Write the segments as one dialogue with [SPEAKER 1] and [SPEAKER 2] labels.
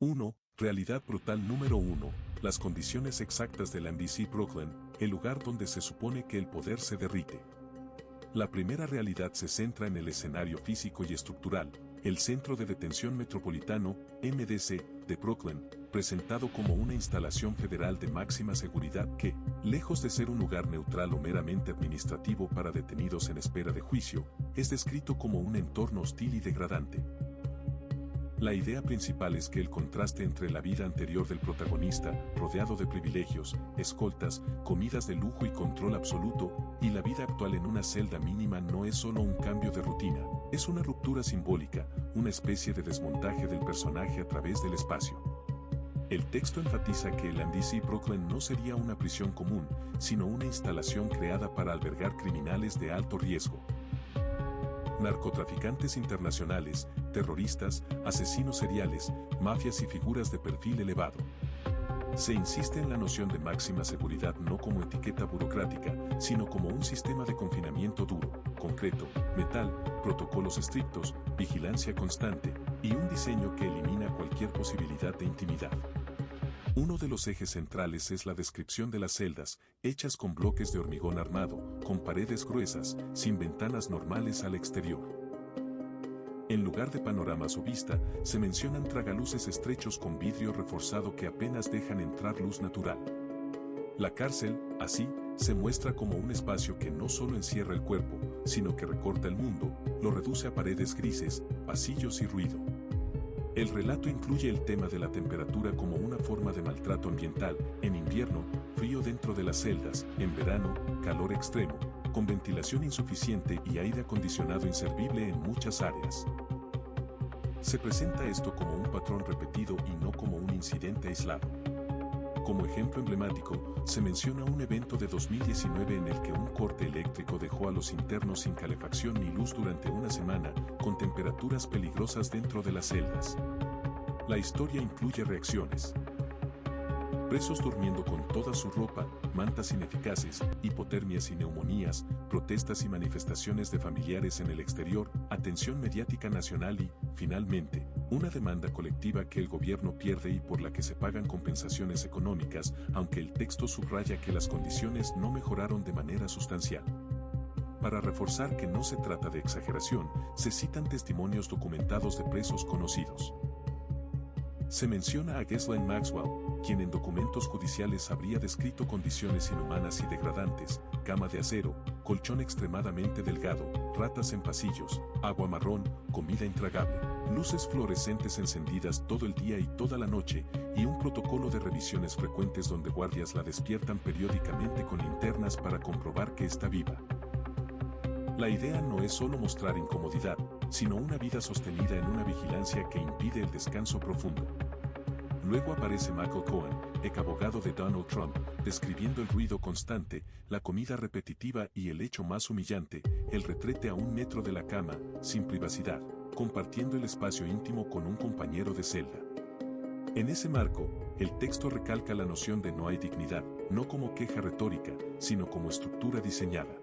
[SPEAKER 1] 1. Realidad brutal número 1. Las condiciones exactas del NDC Brooklyn, el lugar donde se supone que el poder se derrite. La primera realidad se centra en el escenario físico y estructural, el Centro de Detención Metropolitano, MDC, de Brooklyn, presentado como una instalación federal de máxima seguridad que, lejos de ser un lugar neutral o meramente administrativo para detenidos en espera de juicio, es descrito como un entorno hostil y degradante. La idea principal es que el contraste entre la vida anterior del protagonista, rodeado de privilegios, escoltas, comidas de lujo y control absoluto, y la vida actual en una celda mínima no es solo un cambio de rutina, es una ruptura simbólica, una especie de desmontaje del personaje a través del espacio. El texto enfatiza que el NDC Brooklyn no sería una prisión común, sino una instalación creada para albergar criminales de alto riesgo. Narcotraficantes internacionales, terroristas, asesinos seriales, mafias y figuras de perfil elevado. Se insiste en la noción de máxima seguridad no como etiqueta burocrática, sino como un sistema de confinamiento duro, concreto, metal, protocolos estrictos, vigilancia constante, y un diseño que elimina cualquier posibilidad de intimidad. Uno de los ejes centrales es la descripción de las celdas, hechas con bloques de hormigón armado, con paredes gruesas, sin ventanas normales al exterior. En lugar de panoramas o vista, se mencionan tragaluces estrechos con vidrio reforzado que apenas dejan entrar luz natural. La cárcel, así, se muestra como un espacio que no solo encierra el cuerpo, sino que recorta el mundo, lo reduce a paredes grises, pasillos y ruido. El relato incluye el tema de la temperatura como una forma de maltrato ambiental, en invierno, frío dentro de las celdas, en verano, calor extremo, con ventilación insuficiente y aire acondicionado inservible en muchas áreas. Se presenta esto como un patrón repetido y no como un incidente aislado. Como ejemplo emblemático, se menciona un evento de 2019 en el que un corte eléctrico dejó a los internos sin calefacción ni luz durante una semana, con temperaturas peligrosas dentro de las celdas. La historia incluye reacciones. Presos durmiendo con toda su ropa, mantas ineficaces, hipotermias y neumonías, protestas y manifestaciones de familiares en el exterior, atención mediática nacional y, finalmente, una demanda colectiva que el gobierno pierde y por la que se pagan compensaciones económicas, aunque el texto subraya que las condiciones no mejoraron de manera sustancial. Para reforzar que no se trata de exageración, se citan testimonios documentados de presos conocidos. Se menciona a Ghislaine Maxwell, quien en documentos judiciales habría descrito condiciones inhumanas y degradantes, cama de acero, colchón extremadamente delgado, ratas en pasillos, agua marrón, comida intragable, luces fluorescentes encendidas todo el día y toda la noche, y un protocolo de revisiones frecuentes donde guardias la despiertan periódicamente con linternas para comprobar que está viva. La idea no es solo mostrar incomodidad, sino una vida sostenida en una vigilancia que impide el descanso profundo. Luego aparece Michael Cohen, ex abogado de Donald Trump, describiendo el ruido constante, la comida repetitiva y el hecho más humillante, el retrete a 1 metro de la cama, sin privacidad, compartiendo el espacio íntimo con un compañero de celda. En ese marco, el texto recalca la noción de no hay dignidad, no como queja retórica, sino como estructura diseñada.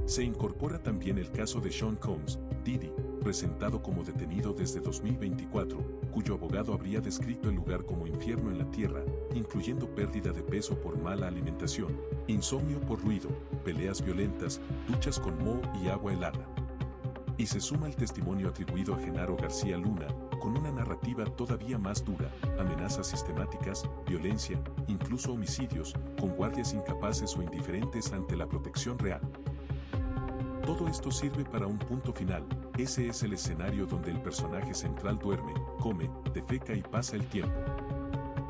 [SPEAKER 1] Se incorpora también el caso de Sean Combs, Diddy, presentado como detenido desde 2024, cuyo abogado habría descrito el lugar como infierno en la tierra, incluyendo pérdida de peso por mala alimentación, insomnio por ruido, peleas violentas, duchas con moho y agua helada. Y se suma el testimonio atribuido a Genaro García Luna, con una narrativa todavía más dura, amenazas sistemáticas, violencia, incluso homicidios, con guardias incapaces o indiferentes ante la protección real. Todo esto sirve para un punto final, ese es el escenario donde el personaje central duerme, come, defeca y pasa el tiempo.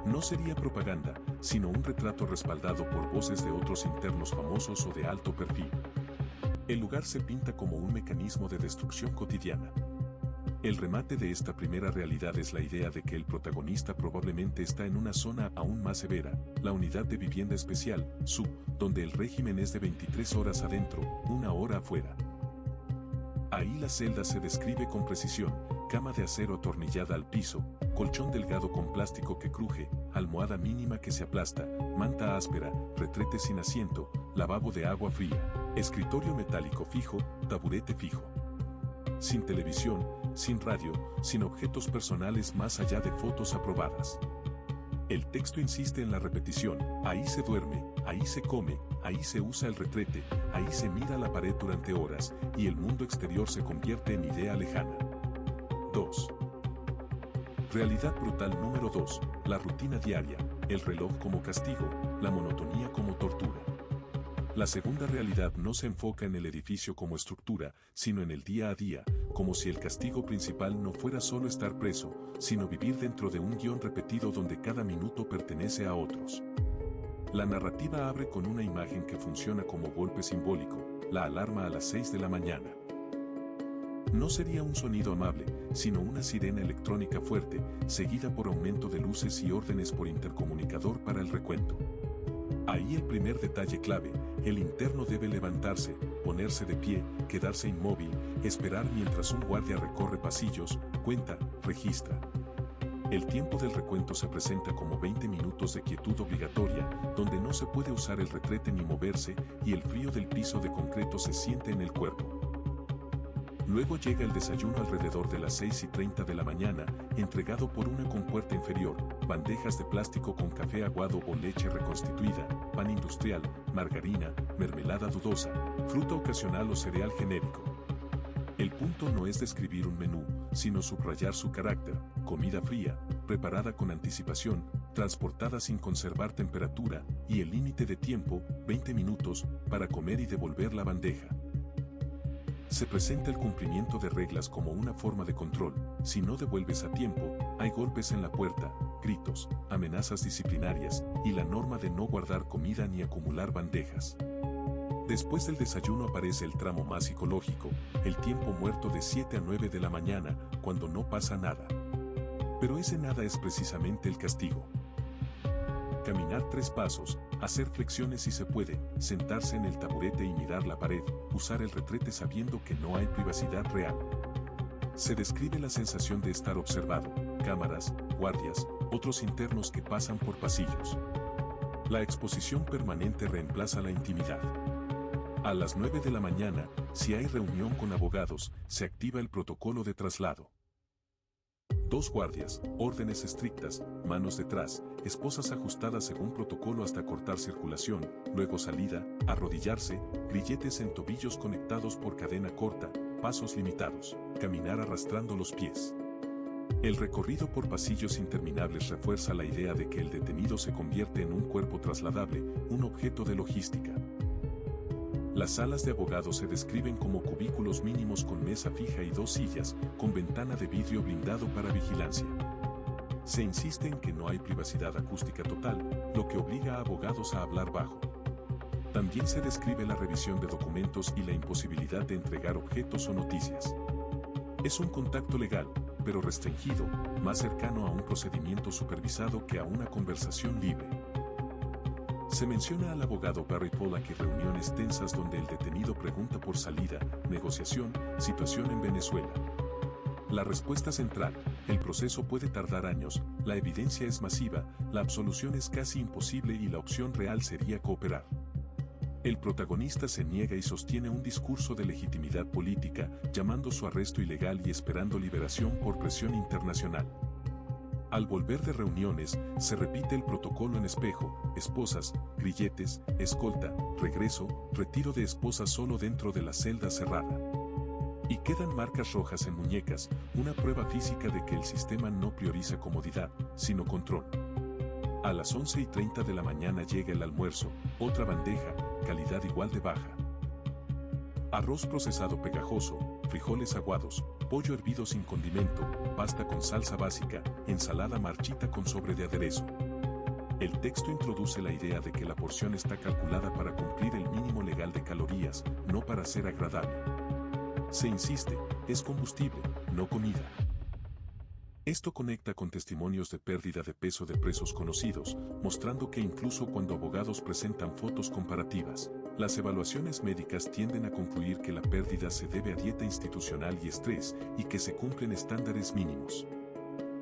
[SPEAKER 1] No sería propaganda, sino un retrato respaldado por voces de otros internos famosos o de alto perfil. El lugar se pinta como un mecanismo de destrucción cotidiana. El remate de esta primera realidad es la idea de que el protagonista probablemente está en una zona aún más severa, la unidad de vivienda especial, SU, donde el régimen es de 23 horas adentro, 1 hora afuera. Ahí la celda se describe con precisión, cama de acero atornillada al piso, colchón delgado con plástico que cruje, almohada mínima que se aplasta, manta áspera, retrete sin asiento, lavabo de agua fría, escritorio metálico fijo, taburete fijo. Sin televisión, sin radio, sin objetos personales más allá de fotos aprobadas. El texto insiste en la repetición: ahí se duerme, ahí se come, ahí se usa el retrete, ahí se mira la pared durante horas, y el mundo exterior se convierte en idea lejana. 2. Realidad brutal número 2. La rutina diaria, el reloj como castigo, la monotonía como tortura. La segunda realidad no se enfoca en el edificio como estructura, sino en el día a día, como si el castigo principal no fuera solo estar preso, sino vivir dentro de un guión repetido donde cada minuto pertenece a otros. La narrativa abre con una imagen que funciona como golpe simbólico: la alarma a las 6 de la mañana. No sería un sonido amable, sino una sirena electrónica fuerte, seguida por aumento de luces y órdenes por intercomunicador para el recuento. Ahí el primer detalle clave: el interno debe levantarse, ponerse de pie, quedarse inmóvil, esperar mientras un guardia recorre pasillos, cuenta, registra. El tiempo del recuento se presenta como 20 minutos de quietud obligatoria, donde no se puede usar el retrete ni moverse, y el frío del piso de concreto se siente en el cuerpo. Luego llega el desayuno alrededor de las 6:30 de la mañana, entregado por una compuerta inferior: bandejas de plástico con café aguado o leche reconstituida, pan industrial, margarina, mermelada dudosa, fruta ocasional o cereal genérico. El punto no es describir un menú, sino subrayar su carácter: comida fría, preparada con anticipación, transportada sin conservar temperatura, y el límite de tiempo, 20 minutos, para comer y devolver la bandeja. Se presenta el cumplimiento de reglas como una forma de control: si no devuelves a tiempo, hay golpes en la puerta, gritos, amenazas disciplinarias, y la norma de no guardar comida ni acumular bandejas. Después del desayuno aparece el tramo más psicológico: el tiempo muerto de 7 a 9 de la mañana, cuando no pasa nada. Pero ese nada es precisamente el castigo. Caminar 3 pasos, hacer flexiones si se puede, sentarse en el taburete y mirar la pared, usar el retrete sabiendo que no hay privacidad real. Se describe la sensación de estar observado: cámaras, guardias, otros internos que pasan por pasillos. La exposición permanente reemplaza la intimidad. A las 9 de la mañana, si hay reunión con abogados, se activa el protocolo de traslado. 2 guardias, órdenes estrictas, manos detrás, esposas ajustadas según protocolo hasta cortar circulación, luego salida, arrodillarse, grilletes en tobillos conectados por cadena corta, pasos limitados, caminar arrastrando los pies. El recorrido por pasillos interminables refuerza la idea de que el detenido se convierte en un cuerpo trasladable, un objeto de logística. Las salas de abogados se describen como cubículos mínimos con mesa fija y 2 sillas, con ventana de vidrio blindado para vigilancia. Se insiste en que no hay privacidad acústica total, lo que obliga a abogados a hablar bajo. También se describe la revisión de documentos y la imposibilidad de entregar objetos o noticias. Es un contacto legal, pero restringido, más cercano a un procedimiento supervisado que a una conversación libre. Se menciona al abogado Barry Pollack y reuniones tensas donde el detenido pregunta por salida, negociación, situación en Venezuela. La respuesta central: el proceso puede tardar años, la evidencia es masiva, la absolución es casi imposible y la opción real sería cooperar. El protagonista se niega y sostiene un discurso de legitimidad política, llamando su arresto ilegal y esperando liberación por presión internacional. Al volver de reuniones, se repite el protocolo en espejo: esposas, grilletes, escolta, regreso, retiro de esposas solo dentro de la celda cerrada. Y quedan marcas rojas en muñecas, una prueba física de que el sistema no prioriza comodidad, sino control. A las 11:30 de la mañana llega el almuerzo: otra bandeja, calidad igual de baja. Arroz procesado pegajoso, frijoles aguados, pollo hervido sin condimento, pasta con salsa básica, ensalada marchita con sobre de aderezo. El texto introduce la idea de que la porción está calculada para cumplir el mínimo legal de calorías, no para ser agradable. Se insiste: es combustible, no comida. Esto conecta con testimonios de pérdida de peso de presos conocidos, mostrando que incluso cuando abogados presentan fotos comparativas, las evaluaciones médicas tienden a concluir que la pérdida se debe a dieta institucional y estrés, y que se cumplen estándares mínimos.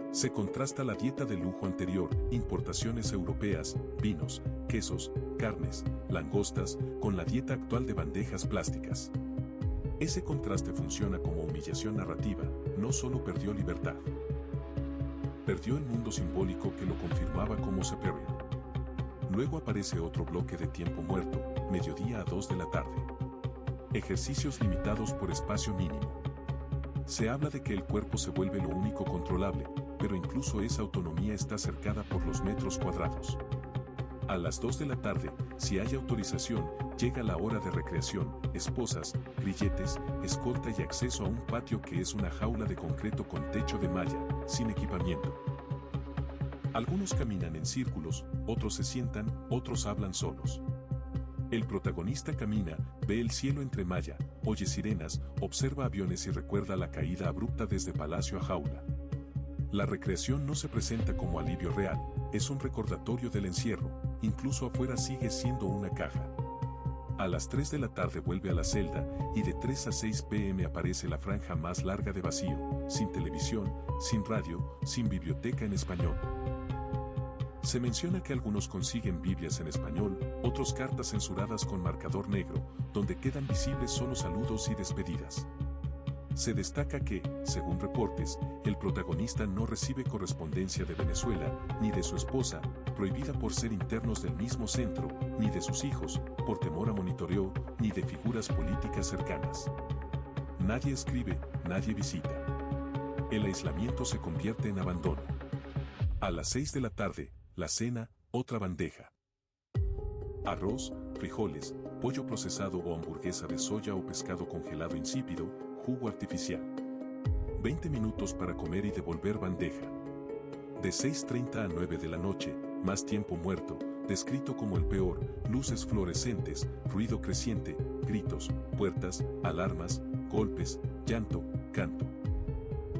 [SPEAKER 1] Se contrasta la dieta de lujo anterior, importaciones europeas, vinos, quesos, carnes, langostas, con la dieta actual de bandejas plásticas. Ese contraste funciona como humillación narrativa, no solo perdió libertad. Perdió el mundo simbólico que lo confirmaba como superior. Luego aparece otro bloque de tiempo muerto, mediodía a 2 de la tarde. Ejercicios limitados por espacio mínimo. Se habla de que el cuerpo se vuelve lo único controlable, pero incluso esa autonomía está cercada por los metros cuadrados. A las 2 de la tarde, si hay autorización, llega la hora de recreación, esposas, grilletes, escolta y acceso a un patio que es una jaula de concreto con techo de malla, sin equipamiento. Algunos caminan en círculos, otros se sientan, otros hablan solos. El protagonista camina, ve el cielo entre malla, oye sirenas, observa aviones y recuerda la caída abrupta desde palacio a jaula. La recreación no se presenta como alivio real, es un recordatorio del encierro, incluso afuera sigue siendo una caja. A las 3 de la tarde vuelve a la celda, y de 3 a 6 p.m. aparece la franja más larga de vacío, sin televisión, sin radio, sin biblioteca en español. Se menciona que algunos consiguen Biblias en español, otros cartas censuradas con marcador negro, donde quedan visibles solo saludos y despedidas. Se destaca que, según reportes, el protagonista no recibe correspondencia de Venezuela, ni de su esposa, prohibida por ser internos del mismo centro, ni de sus hijos, por temor a monitoreo, ni de figuras políticas cercanas. Nadie escribe, nadie visita. El aislamiento se convierte en abandono. A las 6 de la tarde, la cena, otra bandeja. Arroz, frijoles, pollo procesado o hamburguesa de soya o pescado congelado insípido, jugo artificial. 20 minutos para comer y devolver bandeja. De 6:30 a 9 de la noche, más tiempo muerto, descrito como el peor, luces fluorescentes, ruido creciente, gritos, puertas, alarmas, golpes, llanto, canto.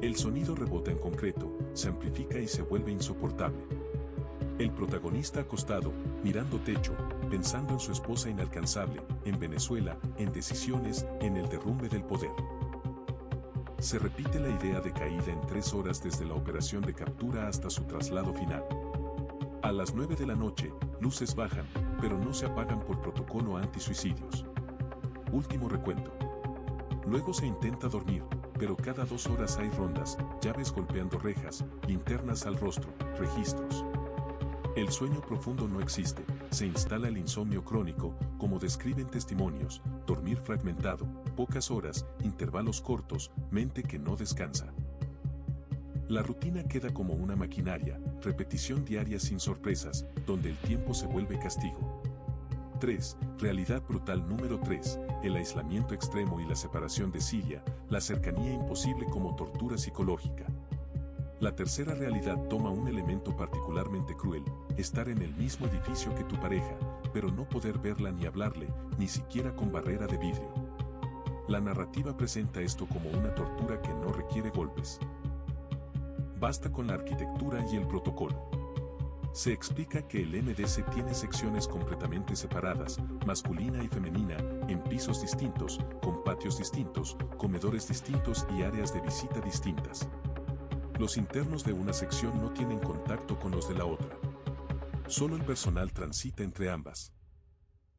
[SPEAKER 1] El sonido rebota en concreto, se amplifica y se vuelve insoportable. El protagonista acostado, mirando techo, pensando en su esposa inalcanzable, en Venezuela, en decisiones, en el derrumbe del poder. Se repite la idea de caída en 3 horas desde la operación de captura hasta su traslado final. A las 9 de la noche, luces bajan, pero no se apagan por protocolo antisuicidios. Último recuento. Luego se intenta dormir, pero cada 2 horas hay rondas, llaves golpeando rejas, linternas al rostro, registros. El sueño profundo no existe, se instala el insomnio crónico, como describen testimonios, dormir fragmentado, pocas horas, intervalos cortos, mente que no descansa. La rutina queda como una maquinaria, repetición diaria sin sorpresas, donde el tiempo se vuelve castigo. 3. Realidad brutal número 3, el aislamiento extremo y la separación de Siria, la cercanía imposible como tortura psicológica. La tercera realidad toma un elemento particularmente cruel, estar en el mismo edificio que tu pareja, pero no poder verla ni hablarle, ni siquiera con barrera de vidrio. La narrativa presenta esto como una tortura que no requiere golpes. Basta con la arquitectura y el protocolo. Se explica que el MDC tiene secciones completamente separadas, masculina y femenina, en pisos distintos, con patios distintos, comedores distintos y áreas de visita distintas. Los internos de una sección no tienen contacto con los de la otra. Solo el personal transita entre ambas.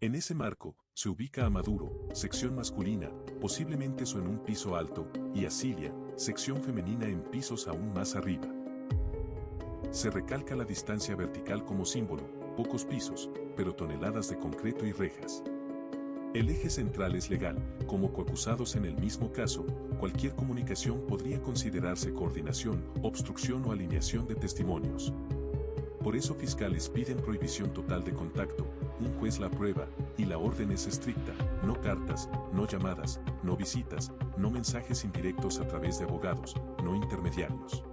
[SPEAKER 1] En ese marco, se ubica a Maduro, sección masculina, posiblemente eso en un piso alto, y a Siria, sección femenina en pisos aún más arriba. Se recalca la distancia vertical como símbolo, pocos pisos, pero toneladas de concreto y rejas. El eje central es legal, como coacusados en el mismo caso, cualquier comunicación podría considerarse coordinación, obstrucción o alineación de testimonios. Por eso fiscales piden prohibición total de contacto, un juez la aprueba, y la orden es estricta, no cartas, no llamadas, no visitas, no mensajes indirectos a través de abogados, no intermediarios.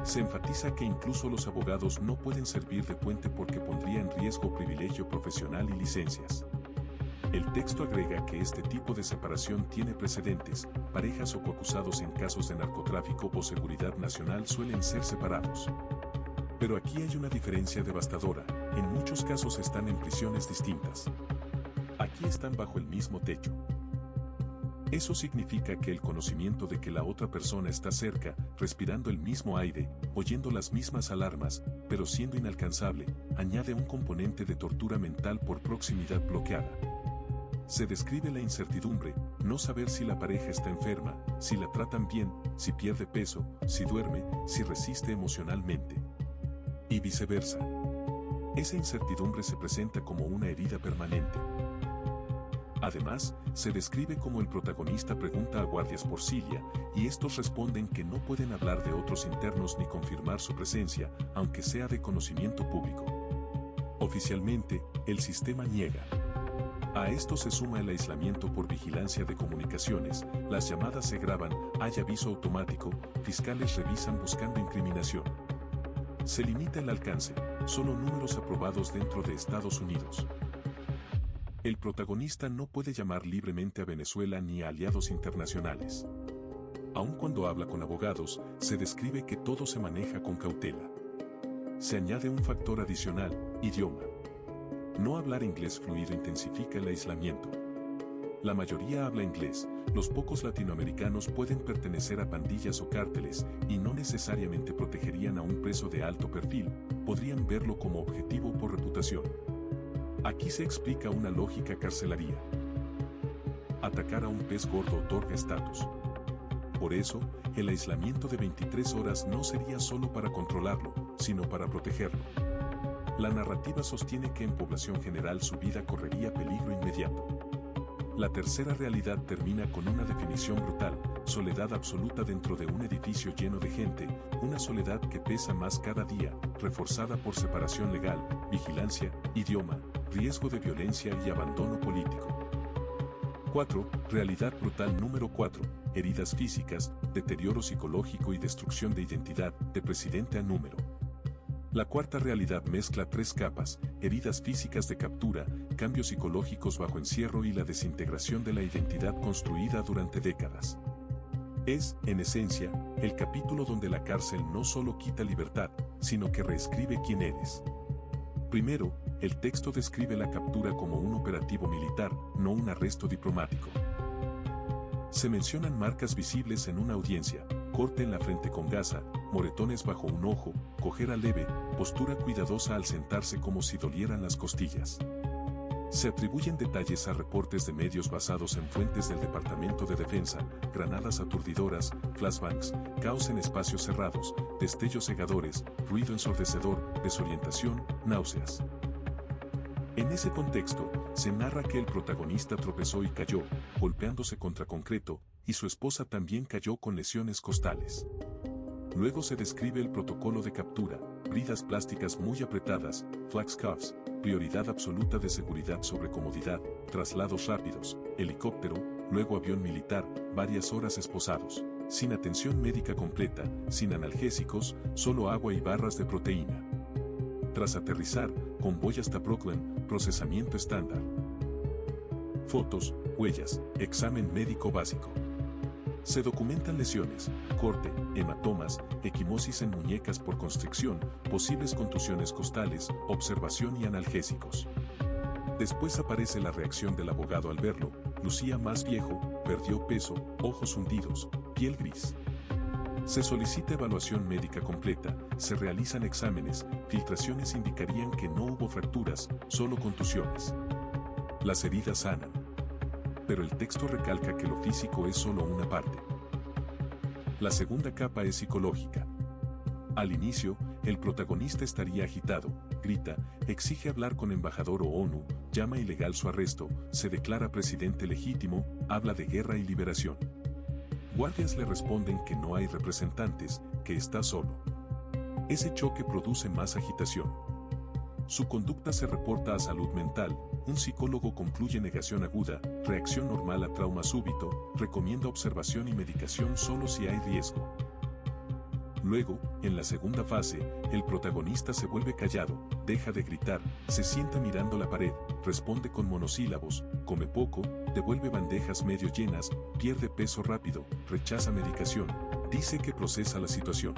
[SPEAKER 1] Se enfatiza que incluso los abogados no pueden servir de puente porque pondría en riesgo privilegio profesional y licencias. El texto agrega que este tipo de separación tiene precedentes, parejas o coacusados en casos de narcotráfico o seguridad nacional suelen ser separados. Pero aquí hay una diferencia devastadora, en muchos casos están en prisiones distintas. Aquí están bajo el mismo techo. Eso significa que el conocimiento de que la otra persona está cerca, respirando el mismo aire, oyendo las mismas alarmas, pero siendo inalcanzable, añade un componente de tortura mental por proximidad bloqueada. Se describe la incertidumbre, no saber si la pareja está enferma, si la tratan bien, si pierde peso, si duerme, si resiste emocionalmente. Y viceversa. Esa incertidumbre se presenta como una herida permanente. Además, se describe como el protagonista pregunta a guardias por Cilia, y estos responden que no pueden hablar de otros internos ni confirmar su presencia, aunque sea de conocimiento público. Oficialmente, el sistema niega. A esto se suma el aislamiento por vigilancia de comunicaciones, las llamadas se graban, hay aviso automático, fiscales revisan buscando incriminación. Se limita el alcance, solo números aprobados dentro de Estados Unidos. El protagonista no puede llamar libremente a Venezuela ni a aliados internacionales. Aun cuando habla con abogados, se describe que todo se maneja con cautela. Se añade un factor adicional, idioma. No hablar inglés fluido intensifica el aislamiento. La mayoría habla inglés, los pocos latinoamericanos pueden pertenecer a pandillas o cárteles y no necesariamente protegerían a un preso de alto perfil, podrían verlo como objetivo por reputación. Aquí se explica una lógica carcelaria. Atacar a un pez gordo otorga estatus. Por eso, el aislamiento de 23 horas no sería solo para controlarlo, sino para protegerlo. La narrativa sostiene que en población general su vida correría peligro inmediato. La tercera realidad termina con una definición brutal, soledad absoluta dentro de un edificio lleno de gente, una soledad que pesa más cada día, reforzada por separación legal, vigilancia, idioma, riesgo de violencia y abandono político. 4. Realidad brutal número 4. Heridas físicas, deterioro psicológico y destrucción de identidad, de presidente a número. La cuarta realidad mezcla tres capas, heridas físicas de captura, cambios psicológicos bajo encierro y la desintegración de la identidad construida durante décadas. Es, en esencia, el capítulo donde la cárcel no solo quita libertad, sino que reescribe quién eres. Primero, el texto describe la captura como un operativo militar, no un arresto diplomático. Se mencionan marcas visibles en una audiencia, corte en la frente con gasa, moretones bajo un ojo, cojera leve, postura cuidadosa al sentarse como si dolieran las costillas. Se atribuyen detalles a reportes de medios basados en fuentes del Departamento de Defensa, granadas aturdidoras, flashbangs, caos en espacios cerrados, destellos cegadores, ruido ensordecedor, desorientación, náuseas. En ese contexto, se narra que el protagonista tropezó y cayó, golpeándose contra concreto, y su esposa también cayó con lesiones costales. Luego se describe el protocolo de captura, bridas plásticas muy apretadas, flax cuffs, prioridad absoluta de seguridad sobre comodidad, traslados rápidos, helicóptero, luego avión militar, varias horas esposados, sin atención médica completa, sin analgésicos, solo agua y barras de proteína. Tras aterrizar, convoy hasta Brooklyn, procesamiento estándar. Fotos, huellas, examen médico básico. Se documentan lesiones, corte, hematomas, equimosis en muñecas por constricción, posibles contusiones costales, observación y analgésicos. Después aparece la reacción del abogado al verlo, lucía más viejo, perdió peso, ojos hundidos, piel gris. Se solicita evaluación médica completa, se realizan exámenes, filtraciones indicarían que no hubo fracturas, solo contusiones. Las heridas sanan. Pero el texto recalca que lo físico es solo una parte. La segunda capa es psicológica. Al inicio, el protagonista estaría agitado, grita, exige hablar con embajador o ONU, llama ilegal su arresto, se declara presidente legítimo, habla de guerra y liberación. Guardias le responden que no hay representantes, que está solo. Ese choque produce más agitación. Su conducta se reporta a salud mental, un psicólogo concluye negación aguda, reacción normal a trauma súbito, recomienda observación y medicación solo si hay riesgo. Luego, en la segunda fase, el protagonista se vuelve callado, deja de gritar, se sienta mirando la pared, responde con monosílabos, come poco, devuelve bandejas medio llenas, pierde peso rápido, rechaza medicación, dice que procesa la situación.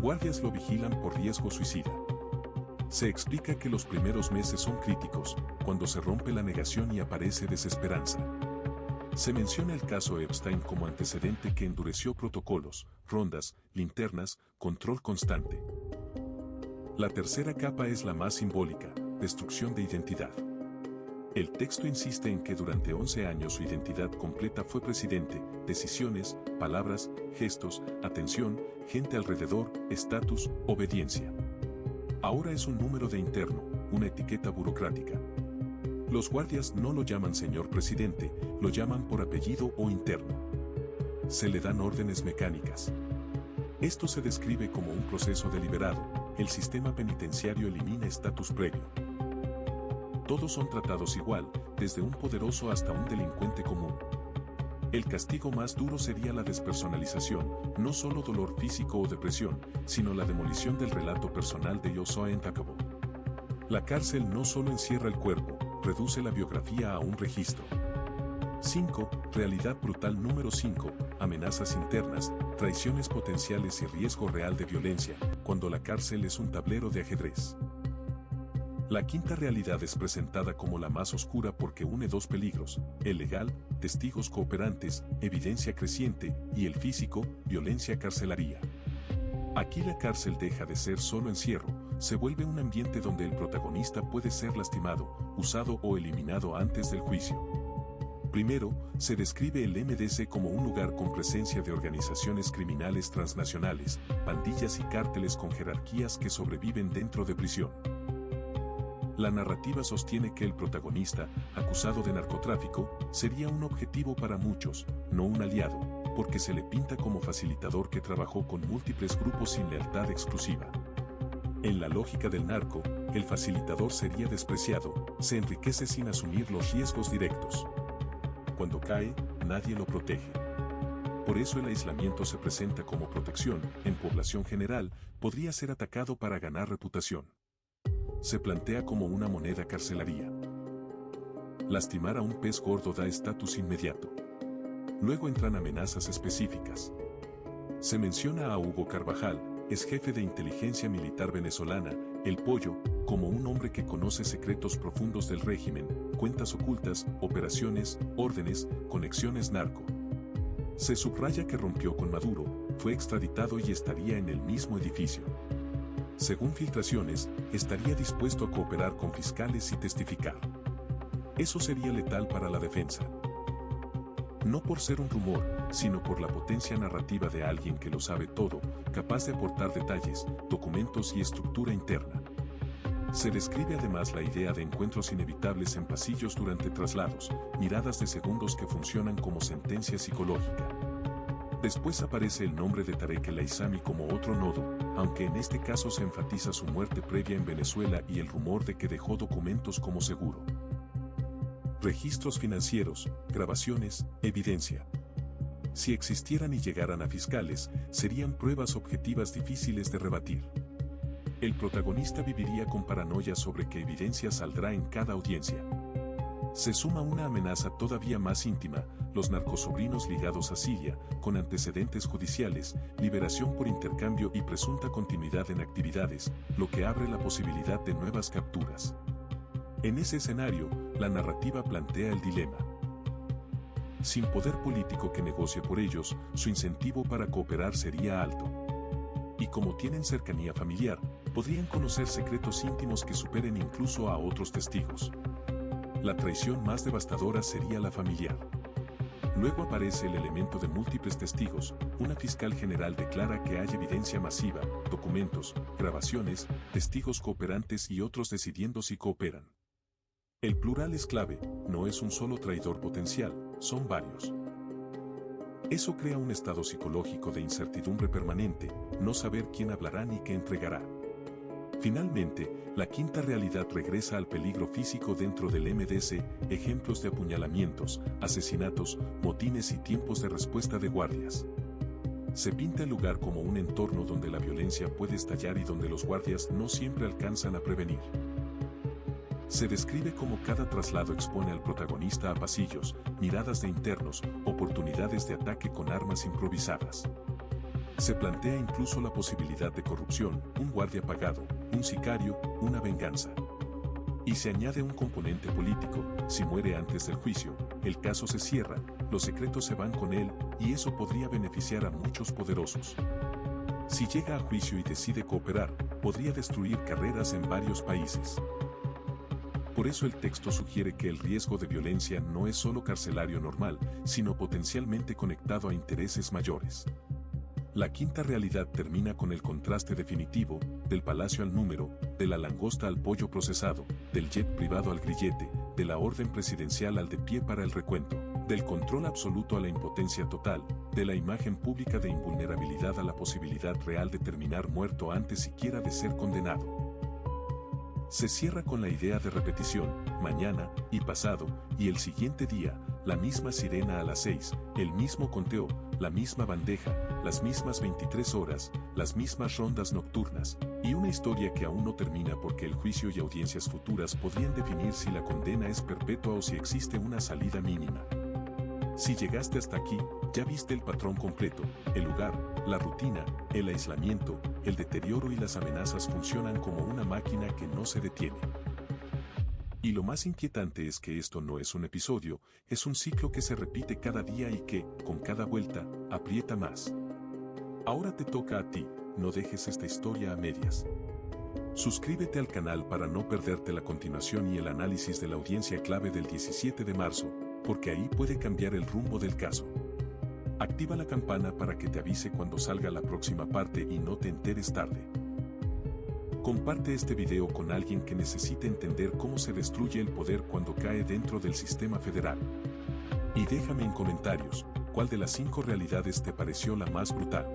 [SPEAKER 1] Guardias lo vigilan por riesgo suicida. Se explica que los primeros meses son críticos, cuando se rompe la negación y aparece desesperanza. Se menciona el caso Epstein como antecedente que endureció protocolos, rondas, linternas, control constante. La tercera capa es la más simbólica, destrucción de identidad. El texto insiste en que durante 11 años su identidad completa fue presidente, decisiones, palabras, gestos, atención, gente alrededor, estatus, obediencia. Ahora es un número de interno, una etiqueta burocrática. Los guardias no lo llaman señor presidente, lo llaman por apellido o interno. Se le dan órdenes mecánicas. Esto se describe como un proceso deliberado. El sistema penitenciario elimina estatus previo. Todos son tratados igual, desde un poderoso hasta un delincuente común. El castigo más duro sería la despersonalización, no solo dolor físico o depresión, sino la demolición del relato personal de yo soy intocable. La cárcel no solo encierra el cuerpo, reduce la biografía a un registro. 5. Realidad brutal número 5. Amenazas internas, traiciones potenciales y riesgo real de violencia, cuando la cárcel es un tablero de ajedrez. La quinta realidad es presentada como la más oscura porque une dos peligros, el legal, testigos cooperantes, evidencia creciente, y el físico, violencia carcelaria. Aquí la cárcel deja de ser solo encierro, se vuelve un ambiente donde el protagonista puede ser lastimado, usado o eliminado antes del juicio. Primero, se describe el MDC como un lugar con presencia de organizaciones criminales transnacionales, pandillas y cárteles con jerarquías que sobreviven dentro de prisión. La narrativa sostiene que el protagonista, acusado de narcotráfico, sería un objetivo para muchos, no un aliado, porque se le pinta como facilitador que trabajó con múltiples grupos sin lealtad exclusiva. En la lógica del narco, el facilitador sería despreciado, se enriquece sin asumir los riesgos directos. Cuando cae, nadie lo protege. Por eso el aislamiento se presenta como protección, en población general, podría ser atacado para ganar reputación. Se plantea como una moneda carcelaria. Lastimar a un pez gordo da estatus inmediato. Luego entran amenazas específicas. Se menciona a Hugo Carvajal, ex jefe de inteligencia militar venezolana, el Pollo, como un hombre que conoce secretos profundos del régimen, cuentas ocultas, operaciones, órdenes, conexiones narco. Se subraya que rompió con Maduro, fue extraditado y estaría en el mismo edificio. Según filtraciones, estaría dispuesto a cooperar con fiscales y testificar. Eso sería letal para la defensa. No por ser un rumor, sino por la potencia narrativa de alguien que lo sabe todo, capaz de aportar detalles, documentos y estructura interna. Se describe además la idea de encuentros inevitables en pasillos durante traslados, miradas de segundos que funcionan como sentencia psicológica. Después aparece el nombre de Tarek El Aissami como otro nodo, aunque en este caso se enfatiza su muerte previa en Venezuela y el rumor de que dejó documentos como seguro. Registros financieros, grabaciones, evidencia. Si existieran y llegaran a fiscales, serían pruebas objetivas difíciles de rebatir. El protagonista viviría con paranoia sobre qué evidencia saldrá en cada audiencia. Se suma una amenaza todavía más íntima, los narcosobrinos ligados a Siria, con antecedentes judiciales, liberación por intercambio y presunta continuidad en actividades, lo que abre la posibilidad de nuevas capturas. En ese escenario, la narrativa plantea el dilema. Sin poder político que negocie por ellos, su incentivo para cooperar sería alto. Y como tienen cercanía familiar, podrían conocer secretos íntimos que superen incluso a otros testigos. La traición más devastadora sería la familiar. Luego aparece el elemento de múltiples testigos, una fiscal general declara que hay evidencia masiva, documentos, grabaciones, testigos cooperantes y otros decidiendo si cooperan. El plural es clave, no es un solo traidor potencial, son varios. Eso crea un estado psicológico de incertidumbre permanente, no saber quién hablará ni qué entregará. Finalmente, la quinta realidad regresa al peligro físico dentro del MDC, ejemplos de apuñalamientos, asesinatos, motines y tiempos de respuesta de guardias. Se pinta el lugar como un entorno donde la violencia puede estallar y donde los guardias no siempre alcanzan a prevenir. Se describe como cada traslado expone al protagonista a pasillos, miradas de internos, oportunidades de ataque con armas improvisadas. Se plantea incluso la posibilidad de corrupción, un guardia pagado, un sicario, una venganza. Y se añade un componente político, si muere antes del juicio, el caso se cierra, los secretos se van con él, y eso podría beneficiar a muchos poderosos. Si llega a juicio y decide cooperar, podría destruir carreras en varios países. Por eso el texto sugiere que el riesgo de violencia no es solo carcelario normal, sino potencialmente conectado a intereses mayores. La quinta realidad termina con el contraste definitivo, del palacio al número, de la langosta al pollo procesado, del jet privado al grillete, de la orden presidencial al de pie para el recuento, del control absoluto a la impotencia total, de la imagen pública de invulnerabilidad a la posibilidad real de terminar muerto antes siquiera de ser condenado. Se cierra con la idea de repetición, mañana, y pasado, y el siguiente día, la misma sirena a las 6, el mismo conteo, la misma bandeja, las mismas 23 horas, las mismas rondas nocturnas, y una historia que aún no termina porque el juicio y audiencias futuras podrían definir si la condena es perpetua o si existe una salida mínima. Si llegaste hasta aquí, ya viste el patrón completo, el lugar, la rutina, el aislamiento, el deterioro y las amenazas funcionan como una máquina que no se detiene. Y lo más inquietante es que esto no es un episodio, es un ciclo que se repite cada día y que, con cada vuelta, aprieta más. Ahora te toca a ti, no dejes esta historia a medias. Suscríbete al canal para no perderte la continuación y el análisis de la audiencia clave del 17 de marzo, porque ahí puede cambiar el rumbo del caso. Activa la campana para que te avise cuando salga la próxima parte y no te enteres tarde. Comparte este video con alguien que necesite entender cómo se destruye el poder cuando cae dentro del sistema federal. Y déjame en comentarios, ¿cuál de las 5 realidades te pareció la más brutal?